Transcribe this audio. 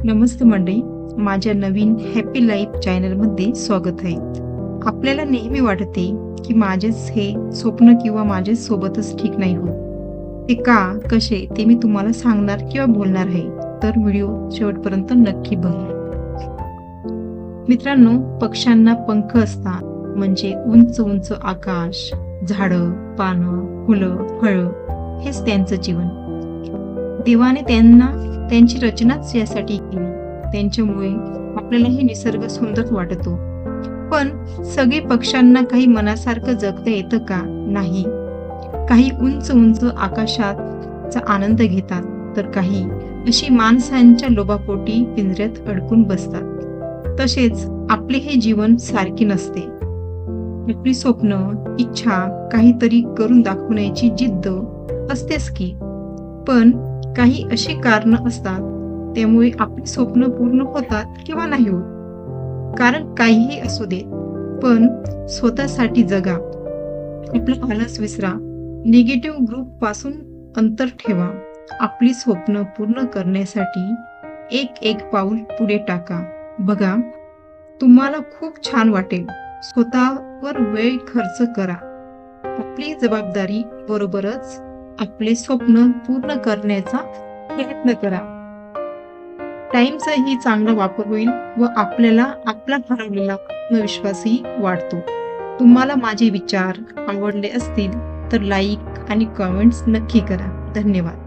नमस्ते मंडळी, माझ्या नवीन happy life चॅनलमध्ये स्वागत आहे. आपल्याला नेहमी वाटते की माझेच हे स्वप्न किंवा माझेच सोबतच ठीक नाही होत. ते का, कसे ते मी तुम्हाला सांगणार किंवा बोलणार आहे. तर व्हिडिओ शेवटपर्यंत नक्की बघा. मित्रांनो, पक्ष्यांना पंख असतात म्हणजे उंच उंच आकाश, झाडं, पानं, फुलं, फळं हेच त्यांचं जीवन. देवाने त्यांना त्यांची रचनाच यासाठी केली. त्यांच्यामुळे आपल्याला हे निसर्ग सुंदर वाटतो. पण सगळे पक्ष्यांना काही मनासारखं जगता येतं का? नाही. काही उंच उंच आकाशाचा आनंद घेतात, तर काही अशी माणसांच्या लोभापोटी पिंजऱ्यात अडकून बसतात. तसेच आपले हे जीवन सारखे नसते. आपली स्वप्न, इच्छा, काहीतरी करून दाखवण्याची जिद्द असतेच की. पण काही अशी कारणं असतात, त्यामुळे आपली स्वप्न पूर्ण होतात किंवा नाही होत. कारण काहीही असू दे, पण स्वतःसाठी जगा. आपला आलस विसरा. निगेटिव्ह ग्रुप पासून अंतर ठेवा. आपली स्वप्न पूर्ण करण्यासाठी एक एक पाऊल पुढे टाका. बघा, तुम्हाला खूप छान वाटेल. स्वतःवर वेळ खर्च करा. आपली जबाबदारी बरोबरच आपले स्वप्न पूर्ण करण्याचा प्रयत्न करा. टाइमचाही चांगला वापर होईल व आपल्याला आपला हरवलेला आत्मविश्वासही वाढतो. तुम्हाला माझे विचार आवडले असतील तर लाईक आणि कमेंट्स नक्की करा. धन्यवाद.